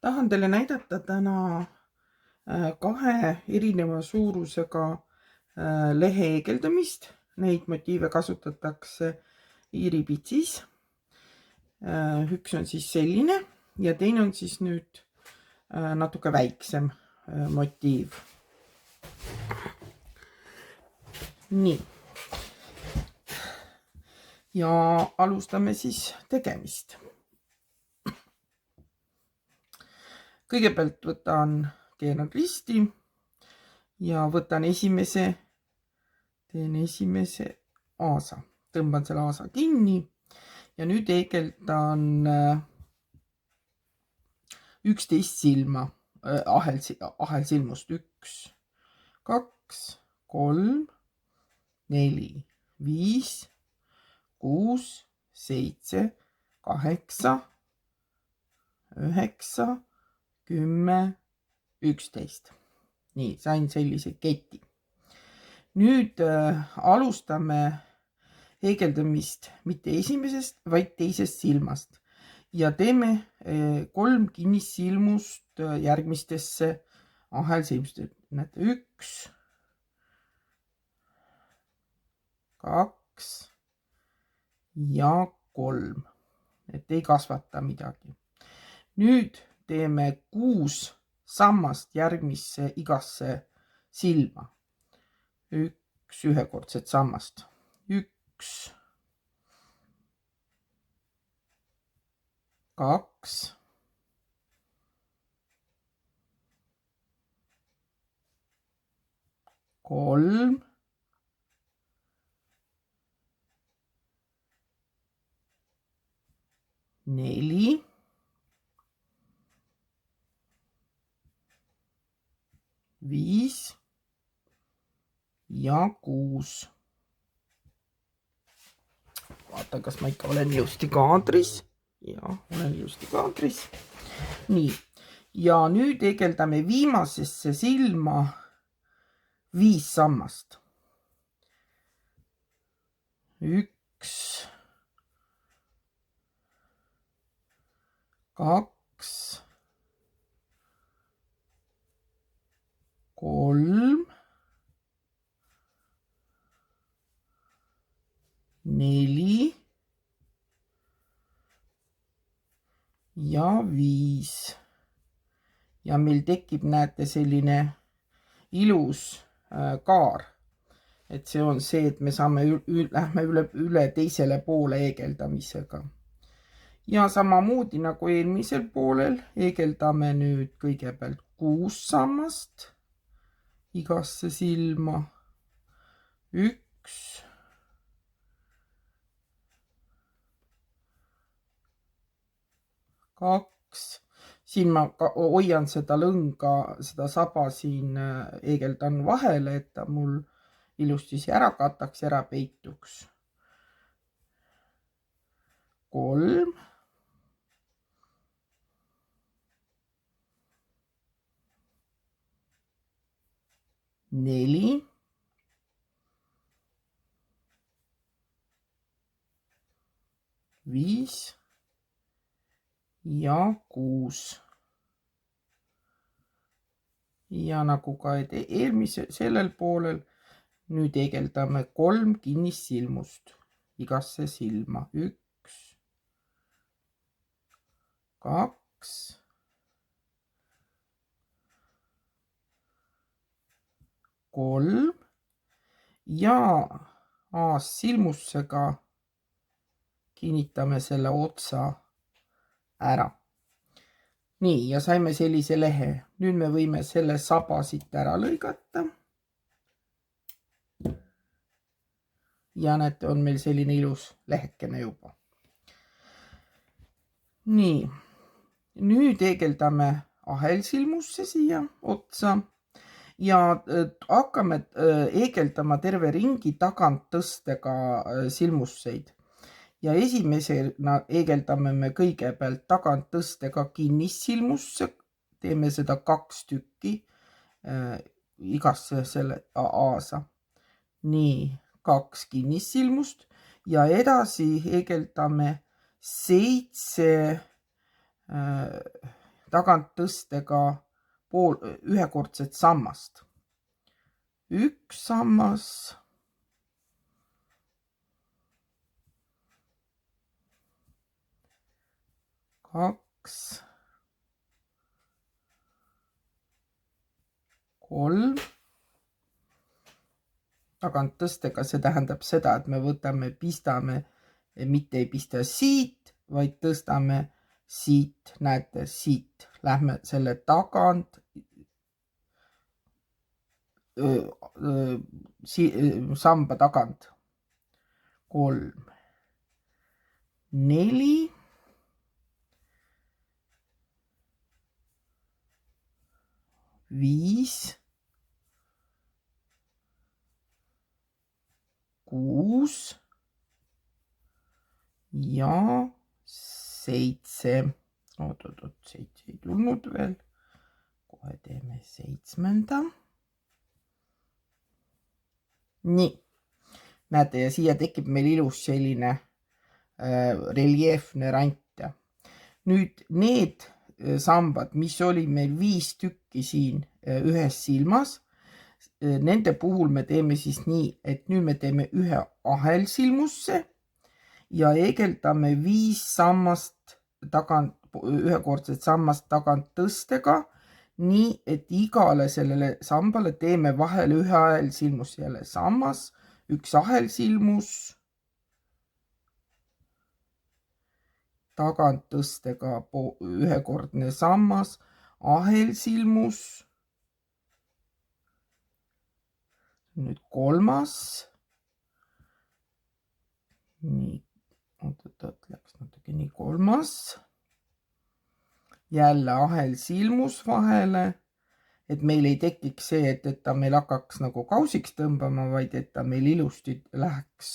Tahan teile näidata täna kahe erineva suurusega lehe heegeldamist. Neid motiive kasutatakse Iiri pitsis. Üks on siis selline ja teine on siis nüüd natuke väiksem motiiv. Nii. Ja alustame siis tegemist. Kõigepealt keeran risti ja võtan teen esimese aasa. Tõmban selle aasa kinni ja nüüd heegeldan 11 silma ahelsilmust. 1, 2, 3, 4, 5, 6, 7, 8, 9, 10, 11. Nii, sain sellise keti. Nüüd alustame heegeldamist mitte esimesest, vaid teisest silmast ja teeme 3 kinnissilmust järgmistesse ahelsilmustesse. Näete, 1, 2 ja 3. Et ei kasvata midagi. Nüüd teeme 6 sammast järgmisse igasse silma. 1 ühekordset sammast. 1, 2, 3, 4, 5 ja 6. Vaatan, kas ma ikka olen ilusti kaadris. Ja, olen ilusti kaadris. Nii, ja nüüd heegeldame viimasesse silma 5 sammast. 1, 2, 3, 4 ja 5. Ja meil tekib, näete, selline ilus kaar. Et see on see, et me saame lähme üle teisele poole heegeldamisega. Ja samamoodi nagu eelmisel poolel heegeldame nüüd kõigepealt 6 sammast igasse silma. 1, 2. Siin ma hoian seda lõnga, seda saba siin heegeldan vahele, et ta mul ilusti ära kataks, ära peituks. 3, 4, 5 ja 6. Ja nagu ka sellel poolel, nüüd heegeldame 3 kinnissilmust igasse silma. 1, 2, 3 ja aassilmusega kinnitame selle otsa ära. Nii, ja saime sellise lehe. Nüüd me võime selle saba siit ära lõigata. Ja näete, on meil selline ilus lehekene juba. Nii, nüüd heegeldame ahelsilmusse siia otsa ja hakkame heegeldama terve ringi tagant tõstega silmusseid. Ja esimesena heegeldame me kõigepealt tagant tõstega kinnissilmusse. Teeme seda 2 tükki igasse selle aasa. Nii, 2 kinnissilmust ja edasi heegeldame 7 taganttõstega ühekordset sammast. 1 sammas, 2, 3. Taganttõstega see tähendab seda, et me võtame, pistame, mitte ei pista siit, vaid tõstame siit, näete, siit. Lähme selle tagant samba tagant. 3, 4, 5, 6 ja 7. Oot, 7 ei tulnud veel. Kohe teeme 7. Nii. Näete, ja siia tekib meil ilus selline reljeefne rant. Nüüd need sambad, mis oli meil 5 tükki siin ühes silmas, nende puhul me teeme siis nii, et nüüd me teeme ühe ahelsilmusse ja eegeldame 5 sammast ühekordset sammast taganttõstega, nii et igale sellele sambale teeme vahele ühe ahelsilmus, jälle sammas, 1 ahelsilmus, taganttõstega ühekordne sammas, ahelsilmus, nüüd 3. Nii, läks natuke nii 3. Jälle ahelsilmus vahele, et meil ei tekiks see, et ta meil hakkaks nagu kausiks tõmbama, vaid et ta meil ilusti läheks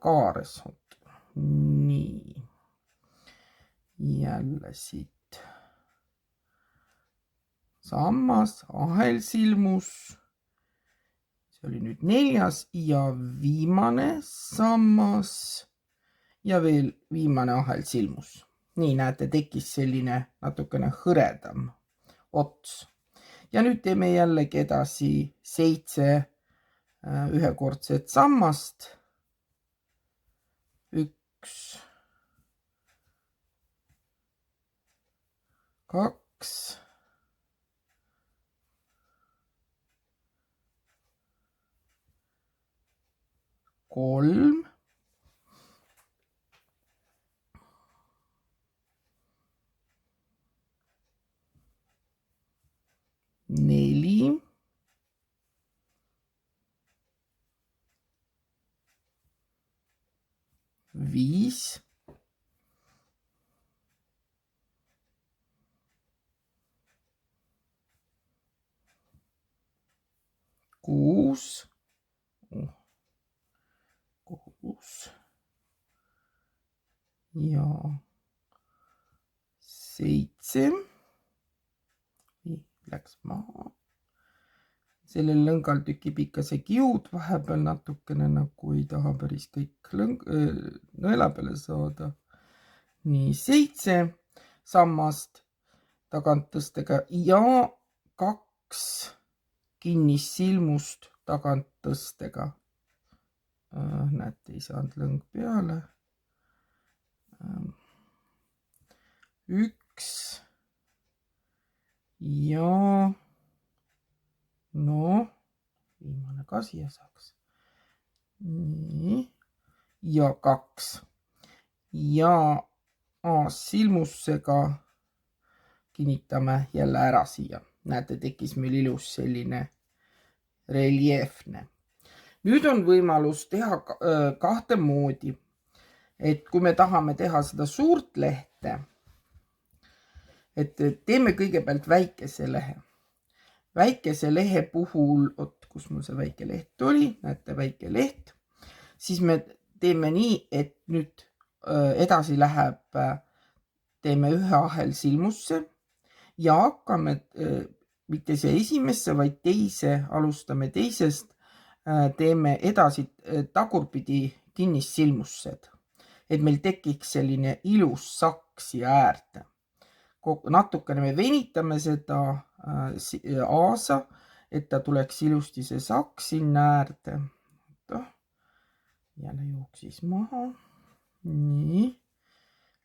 kaares. Nii. Jälle siit sammas, ahelsilmus. See oli nüüd 4. ja viimane sammas ja veel viimane ahelsilmus. Nii, näete, tekkis selline natukene hõredam ots. Ja nüüd teeme jällegi edasi 7 ühekordset sammast. 1, 2, 3, 4, 5, 6, 6 ja 7. Läks maha. Sellel lõngal tükib ikka see kiud vahepeal natukene, nagu ei taha päris kõik nõela peale saada. Nii, 7 sammast taganttõstega ja 2 kinnissilmust taganttõstega. Näete, ei saanud lõng peale. 1 ja viimane ka siia saaks. Nii, ja 2 ja silmusega kinnitame jälle ära siia. Näete, tekkis meil ilus selline reljeefne. Nüüd on võimalus teha 2 moodi. Et kui me tahame teha seda suurt lehte, et teeme kõigepealt väikese lehe. Väikese lehe puhul, kus mul see väike leht oli, näete, väike leht, siis me teeme nii, et nüüd edasi läheb, teeme ühe ahelsilmusse ja hakkame mitte see esimesse, vaid teise, alustame teisest, teeme edasi tagurpidi kinnissilmused, et meil tekiks selline ilus saks siia äärde. natukene me venitame seda aasa, et ta tuleks ilusti see sakk sinna äärde. Jälle jooksis maha. Nii.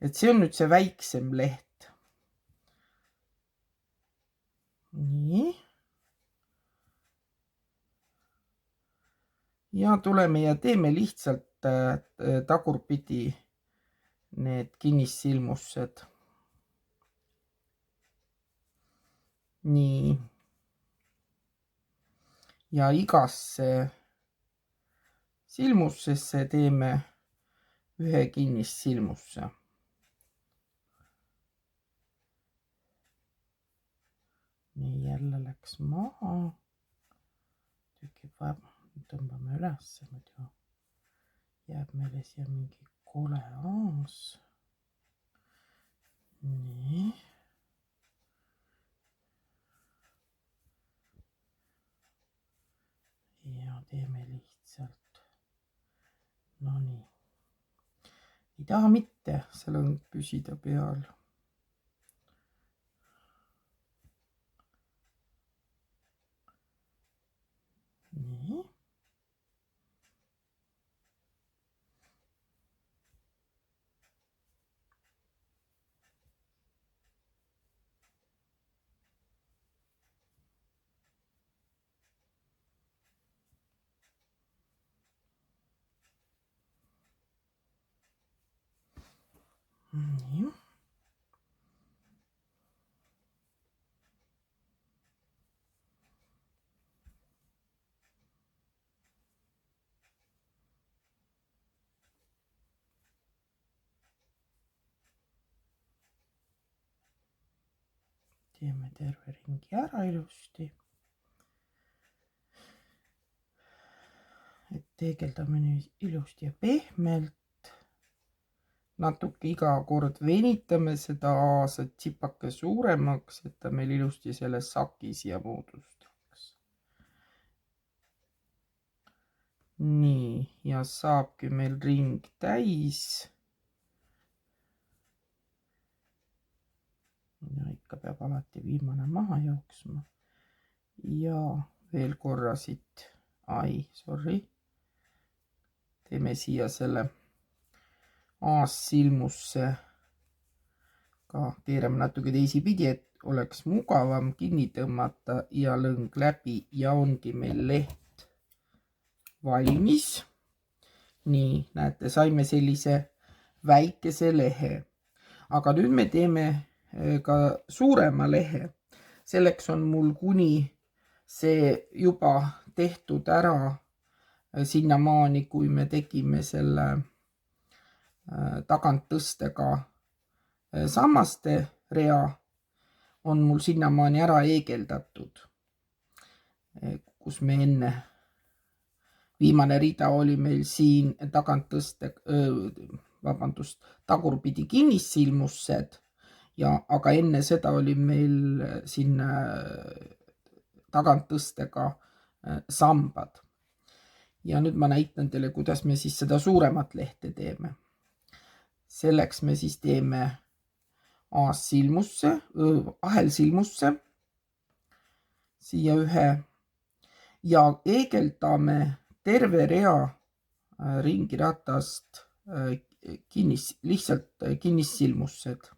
Et see on nüüd see väiksem leht. Nii. Ja tuleme ja teeme lihtsalt tagurpidi need kinnissilmused. Nii. Ja igasse silmusesse teeme ühe kinnissilmusse. Nii, jälle läks maha. Tükib vaja, tõmbame üles, muidu jääb meile siia mingi kole aas. Nii. Ja teeme lihtsalt. No nii. Ei taha mitte, seal on püsida peal. Nii. Nii. Teeme terve ringi ära ilusti. Et teegeldame nüüd ilusti ja pehmelt. Natuke iga kord venitame seda aasa tsipake suuremaks, et ta meil ilusti selle saki siia moodustaks. Nii, ja saabki meil ring täis. Ja ikka peab alati viimane maha jooksma. Ja veel korra siit, sorry. Teeme siia selle aassilmusse ka, keerame natuke teisipidi, et oleks mugavam kinni tõmmata ja lõng läbi ja ongi meil leht valmis. Nii, näete, saime sellise väikese lehe. Aga nüüd me teeme ka suurema lehe. Selleks on mul kuni see juba tehtud ära sinnamaani, kui me tegime selle taganttõstega sammaste rea, on mul sinnamaani ära eegeldatud, kus me enne, viimane rida oli meil siin taganttõste, tagurpidi kinnissilmused, aga enne seda oli meil siin taganttõstega sambad. Ja nüüd ma näitan teile, kuidas me siis seda suuremat lehte teeme. Selleks me siis teeme aassilmusse, ahelsilmusse, siia ühe ja eegeldame terve rea ringiratast lihtsalt kinnissilmused.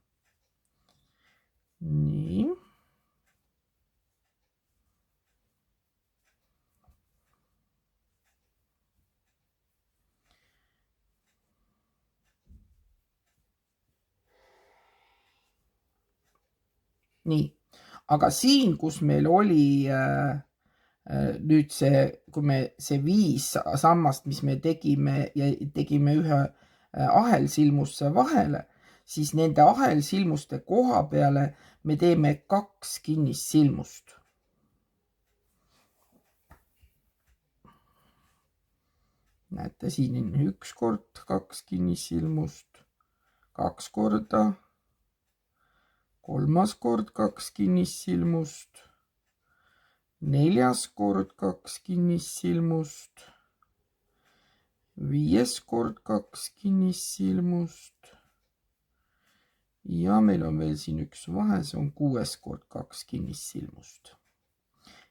Nii. Nii, aga siin, kus meil oli nüüd see, kui me see 5 sammast, mis me tegime ja tegime ühe ahelsilmusse vahele, siis nende ahelsilmuste koha peale me teeme 2 kinnissilmust. Näete, siin on 1 kord 2 kinnissilmust, 2 korda, 3. kord 2 kinnissilmust, 4. kord 2 kinnissilmust, 5. kord 2 kinnissilmust, ja meil on veel siin üks vahe, see on 6 × 2 kinnissilmust.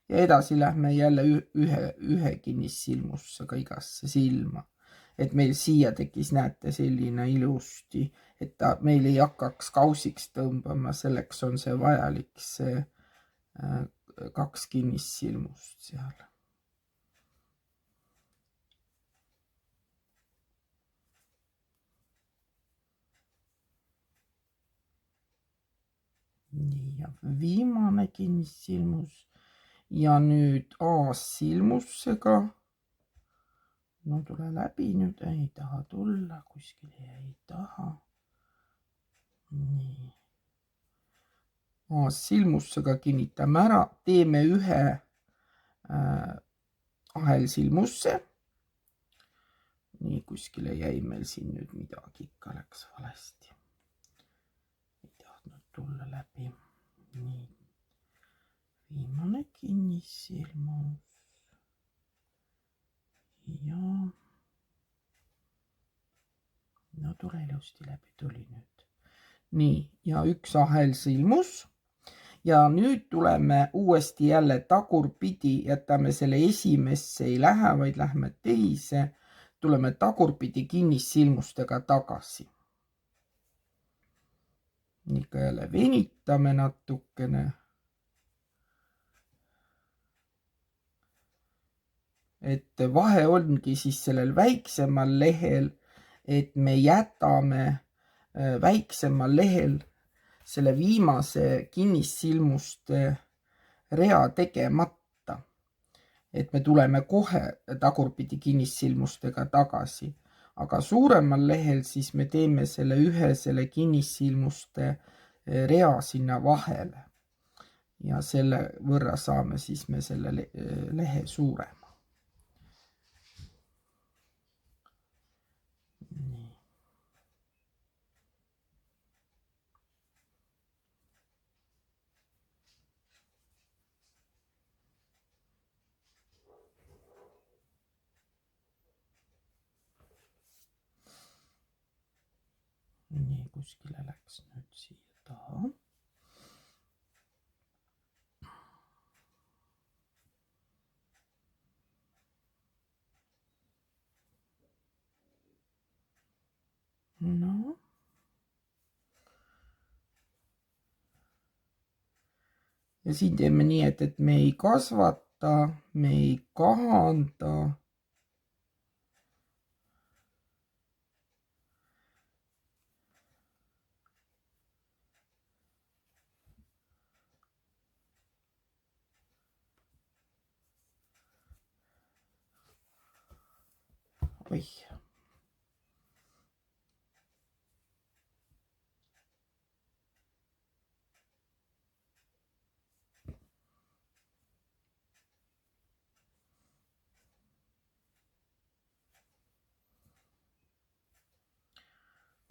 Ja edasi lähme jälle ühe kinnissilmusega igasse silma. Et meil siia tekkis, näete, selline ilusti, et ta meil ei hakkaks kausiks tõmbama, selleks on see vajalik see 2 kinnissilmust seal. Nii, ja viimane kinnissilmus ja nüüd A-silmusega. No tule läbi nüüd, ei taha tulla, kuskile ei taha. Nii. A-silmusega kinnitame ära, teeme ühe ahelsilmusse. Nii, kuskile jäi meil siin nüüd midagi, ikka läks valesti. Ei tahtnud tulla läbi. Nii. Viimane kinnissilmus. Ja no tule ilusti läbi, tuli nüüd. Nii, ja üks ahelsilmus. Ja nüüd tuleme uuesti jälle tagurpidi, jätame selle esimesse ei lähe, vaid lähme teise. Tuleme tagurpidi kinnissilmustega tagasi. Ikka jälle venitame natukene. Et vahe ongi siis sellel väiksemal lehel, et me jätame väiksemal lehel selle viimase kinnissilmuste rea tegemata. Et me tuleme kohe tagurpidi kinnissilmustega tagasi. Aga suuremal lehel siis me teeme selle ühe selle kinnissilmuste rea sinna vahele. Ja selle võrra saame siis me selle lehe suurema. Nii, kuskile läks nüüd siia taha. No. Ja siin teeme nii, et me ei kasvata, me ei kahanda. Oih.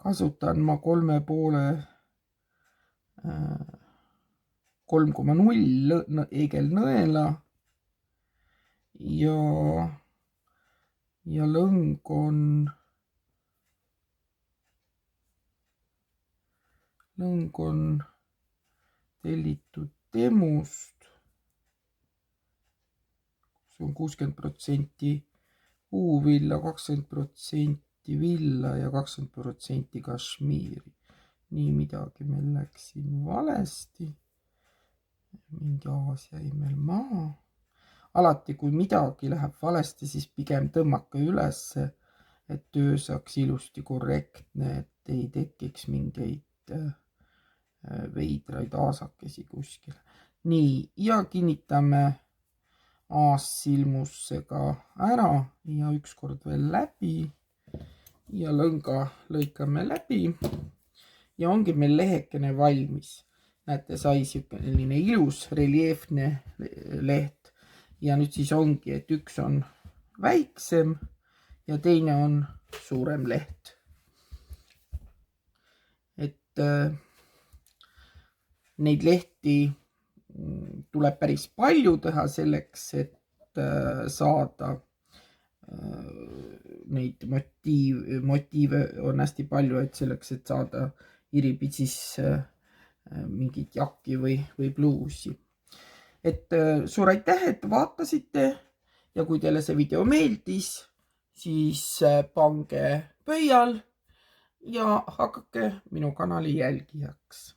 Kasutan ma 3,0 eegelnõela ja lõng on tellitud Temust. See on 60% puuvilla, 20% villa ja 20% kašmiiri. Nii midagi meil läks siin valesti. Mingi aas jäi meil maha. Alati kui midagi läheb valesti, siis pigem tõmmake ülesse, et töö saaks ilusti korrektne, et ei tekiks mingeid veidraid aasakesi kuskil. Nii, ja kinnitame aassilmusega ära ja ükskord veel läbi ja lõnga lõikame läbi ja ongi meil lehekene valmis. Näete, sai selline ilus reljeefne leht ja nüüd siis ongi, et üks on väiksem ja teine on suurem leht. Et neid lehti tuleb päris palju teha selleks, et saada neid motiive on hästi palju, et selleks, et saada iripitsis mingit jakki või pluusi. Et suur aitäh, et vaatasite ja kui teile see video meeldis, siis pange pöial ja hakake minu kanali jälgijaks.